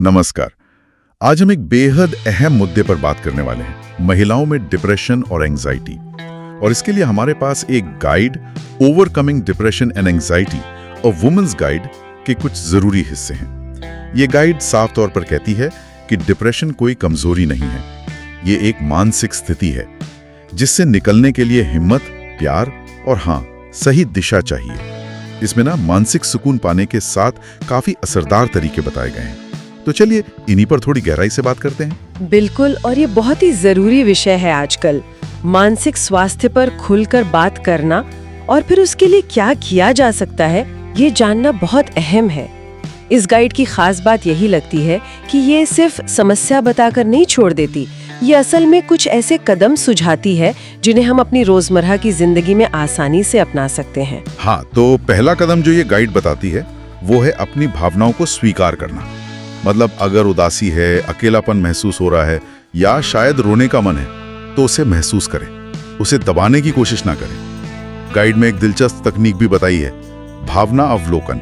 नमस्कार। आज हम एक बेहद अहम मुद्दे पर बात करने वाले हैं, महिलाओं में डिप्रेशन और एंजाइटी। और इसके लिए हमारे पास एक guide, overcoming depression and anxiety a women's guide के कुछ जरूरी हिस्से हैं। ये गाइड साफ तौर पर कहती है कि डिप्रेशन कोई कमजोरी नहीं है, ये एक मानसिक स्थिति है जिससे निकलने के लिए हिम्मत, प्यार और हाँ, सही दिशा चाहिए। इसमें मानसिक सुकून पाने के साथ काफी असरदार तरीके बताए गए हैं। तो चलिए इन्हीं पर थोड़ी गहराई से बात करते हैं। बिल्कुल, और ये बहुत ही जरूरी विषय है आजकल। मानसिक स्वास्थ्य पर खुलकर बात करना और फिर उसके लिए क्या किया जा सकता है, ये जानना बहुत अहम है। इस गाइड की खास बात यही लगती है कि ये सिर्फ समस्या बताकर नहीं छोड़ देती, ये असल में कुछ ऐसे कदम सुझाती है जिन्हें हम अपनी रोजमर्रा की जिंदगी में आसानी से अपना सकते हैं। हाँ, तो पहला कदम जो ये गाइड बताती है वो है अपनी भावनाओं को स्वीकार करना। मतलब अगर उदासी है, अकेलापन महसूस हो रहा है या शायद रोने का मन है, तो उसे महसूस करें, उसे दबाने की कोशिश ना करें। गाइड में एक दिलचस्प तकनीक भी बताई है, भावना अवलोकन,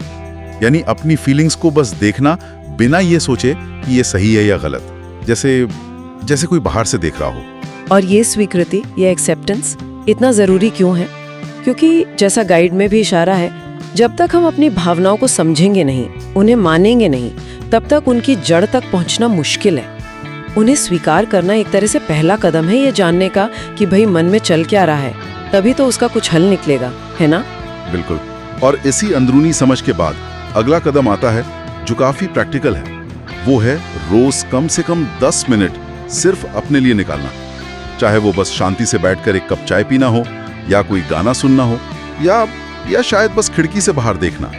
यानी अपनी फीलिंग्स को बस देखना बिना ये सोचे कि ये सही है या गलत, जैसे कोई बाहर से देख रहा हो। और ये स्वीकृति, ये एक्सेप्टेंस इतना जरूरी क्यों है? क्योंकि जैसा गाइड में भी इशारा है, जब तक हम अपनी भावनाओं को समझेंगे नहीं, उन्हें मानेंगे नहीं, तब तक उनकी जड़ तक पहुंचना मुश्किल है। उन्हें स्वीकार करना एक तरह से पहला कदम है ये जानने का कि भाई मन में चल क्या रहा है, तभी तो उसका कुछ हल निकलेगा, है ना? बिल्कुल। और इसी अंदरूनी समझ के बाद अगला कदम आता है जो काफी प्रैक्टिकल है। वो है रोज कम से कम 10 मिनट सिर्फ अपने लिए निकालना। चाहे वो बस शांति से बैठकर एक कप चाय पीना हो, या कोई गाना सुनना हो, या शायद बस खिड़की से बाहर देखना।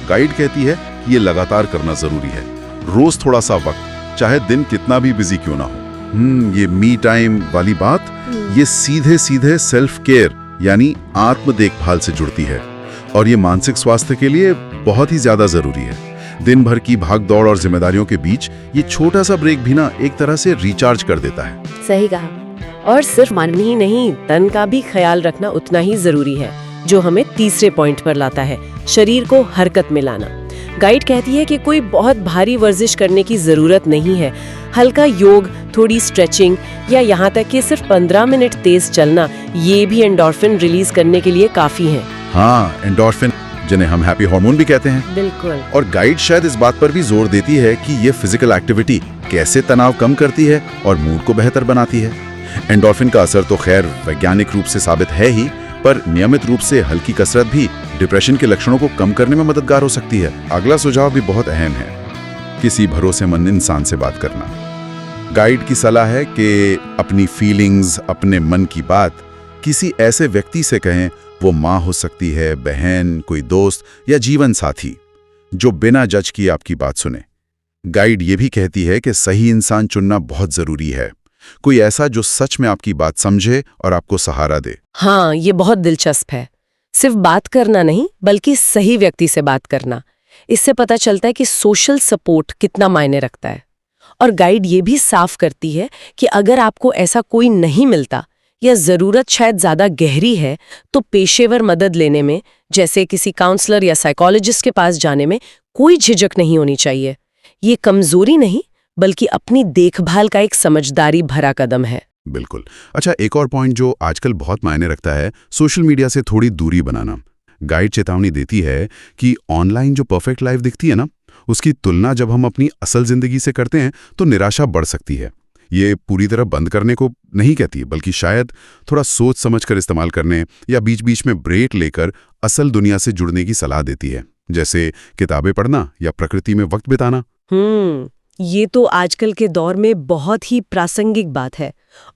गाइड कहती है कि ये लगातार करना जरूरी है। रोज थोड़ा सा वक्त, चाहे दिन कितना भी बिजी क्यों ना हो। ये मी टाइम वाली बात, ये सीधे सीधे सेल्फ केयर यानी आत्म देखभाल से जुड़ती है, और ये मानसिक स्वास्थ्य के लिए बहुत ही ज्यादा जरूरी है। दिन भर की भाग दौड़ और जिम्मेदारियों के बीच ये छोटा सा ब्रेक भी एक तरह से रिचार्ज कर देता है। सही कहा। और सिर्फ मन ही नहीं, तन का भी ख्याल रखना उतना ही जरूरी है, जो हमें तीसरे पॉइंट पर लाता है, शरीर को हरकत में लाना। गाइड कहती है कि कोई बहुत भारी वर्जिश करने की जरूरत नहीं है। हल्का योग, थोड़ी स्ट्रेचिंग या यहाँ तक कि सिर्फ 15 मिनट तेज चलना, ये भी एंडोर्फिन रिलीज करने के लिए काफी है। हाँ, एंडोर्फिन, जिन्हें हम हैप्पी हार्मोन भी कहते हैं। बिल्कुल। और गाइड शायद इस बात पर भी जोर देती है कि ये फिजिकल एक्टिविटी कैसे तनाव कम करती है और मूड को बेहतर बनाती है। एंडोर्फिन का असर तो खैर वैज्ञानिक रूप से साबित है ही, पर नियमित रूप से हल्की कसरत भी डिप्रेशन के लक्षणों को कम करने में मददगार हो सकती है। अगला सुझाव भी बहुत अहम है, किसी भरोसेमंद इंसान से बात करना। गाइड की सलाह है कि अपनी फीलिंग्स, अपने मन की बात किसी ऐसे व्यक्ति से कहें, वो माँ हो सकती है, बहन, कोई दोस्त या जीवन साथी, जो बिना जज किए आपकी बात सुने। गाइड ये भी कहती है कि सही इंसान चुनना बहुत जरूरी है, कोई ऐसा जो सच में आपकी बात समझे और आपको सहारा दे। हाँ, ये बहुत दिलचस्प है। सिर्फ बात करना नहीं, बल्कि सही व्यक्ति से बात करना। इससे पता चलता है कि सोशल सपोर्ट कितना मायने रखता है। और गाइड ये भी साफ करती है कि अगर आपको ऐसा कोई नहीं मिलता या जरूरत शायद ज्यादा गहरी है, तो पेशेवर मदद लेने में, जैसे किसी काउंसलर या साइकोलॉजिस्ट के पास जाने में कोई झिझक नहीं होनी चाहिए। ये कमजोरी नहीं, बल्कि अपनी देखभाल का एक समझदारी भरा कदम है। बिल्कुल। अच्छा, एक और पॉइंट जो आजकल बहुत मायने रखता है, सोशल मीडिया से थोड़ी दूरी बनाना। गाइड चेतावनी देती है कि ऑनलाइन जो परफेक्ट लाइफ दिखती है उसकी तुलना जब हम अपनी असल जिंदगी से करते हैं तो निराशा बढ़ सकती है। ये पूरी तरह बंद करने को नहीं कहती, बल्कि शायद थोड़ा सोच समझकर इस्तेमाल करने या बीच बीच में ब्रेक लेकर असल दुनिया से जुड़ने की सलाह देती है, जैसे किताबें पढ़ना या प्रकृति में वक्त बिताना। ये तो आजकल के दौर में बहुत ही प्रासंगिक बात है।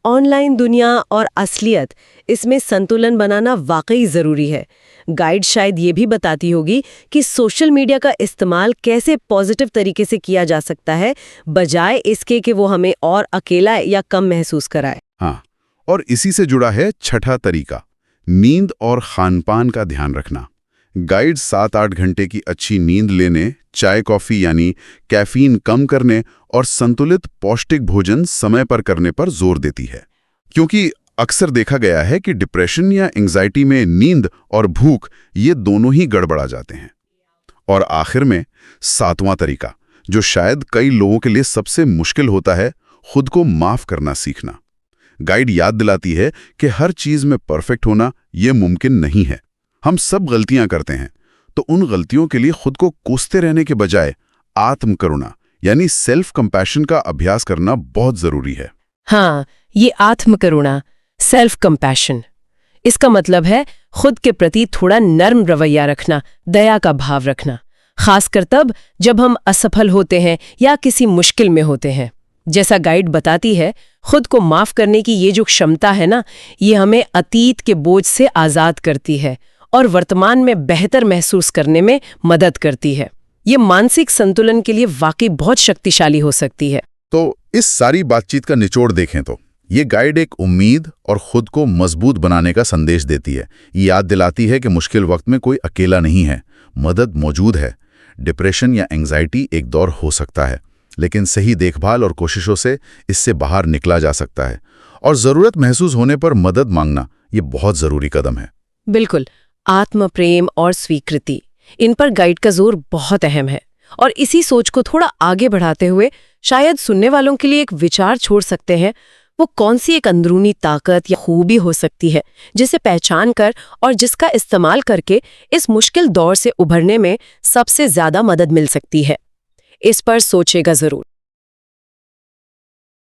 ऑनलाइन दुनिया और असलियत, इसमें संतुलन बनाना वाकई जरूरी है। गाइड शायद ये भी बताती होगी कि सोशल मीडिया का इस्तेमाल कैसे पॉजिटिव तरीके से किया जा सकता है, बजाय इसके कि वो हमें और अकेला या कम महसूस कराए। हाँ, और इसी से जुड़ा है छठा तरीका, नींद और खानपान का ध्यान रखना। गाइड 7-8 घंटे की अच्छी नींद लेने, चाय कॉफी यानी कैफीन कम करने और संतुलित पौष्टिक भोजन समय पर करने पर जोर देती है। क्योंकि अक्सर देखा गया है कि डिप्रेशन या एंजाइटी में नींद और भूख ये दोनों ही गड़बड़ा जाते हैं। और आखिर में 7वां तरीका, जो शायद कई लोगों के लिए सबसे मुश्किल होता है, खुद को माफ करना सीखना। गाइड याद दिलाती है कि हर चीज में परफेक्ट होना ये मुमकिन नहीं है। हम सब गलतियां करते हैं, तो उन गलतियों के लिए खुद को कोसते रहने के बजाय आत्म करुणा यानी सेल्फ कंपैशन का अभ्यास करना बहुत जरूरी है। हाँ, ये आत्म करुणा, सेल्फ कंपैशन, इसका मतलब है खुद के प्रति थोड़ा नर्म रवैया रखना, दया का भाव रखना, खासकर तब जब हम असफल होते हैं या किसी मुश्किल में होते हैं। जैसा गाइड बताती है, खुद को माफ करने की ये जो क्षमता है ना, ये हमें अतीत के बोझ से आज़ाद करती है और वर्तमान में बेहतर महसूस करने में मदद करती है। ये मानसिक संतुलन के लिए वाकई बहुत शक्तिशाली हो सकती है। तो इस सारी बातचीत का निचोड़ देखें तो ये गाइड एक उम्मीद और खुद को मजबूत बनाने का संदेश देती है। ये याद दिलाती है कि मुश्किल वक्त में कोई अकेला नहीं है, मदद मौजूद है। डिप्रेशन या एंग्जाइटी एक दौर हो सकता है, लेकिन सही देखभाल और कोशिशों से इससे बाहर निकला जा सकता है। और ज़रूरत महसूस होने पर मदद मांगना ये बहुत ज़रूरी कदम है। बिल्कुल, आत्म प्रेम और स्वीकृति, इन पर गाइड का जोर बहुत अहम है। और इसी सोच को थोड़ा आगे बढ़ाते हुए शायद सुनने वालों के लिए एक विचार छोड़ सकते हैं, वो कौन सी एक अंदरूनी ताकत या खूबी हो सकती है जिसे पहचान कर और जिसका इस्तेमाल करके इस मुश्किल दौर से उभरने में सबसे ज्यादा मदद मिल सकती है। इस पर सोचेगा जरूर।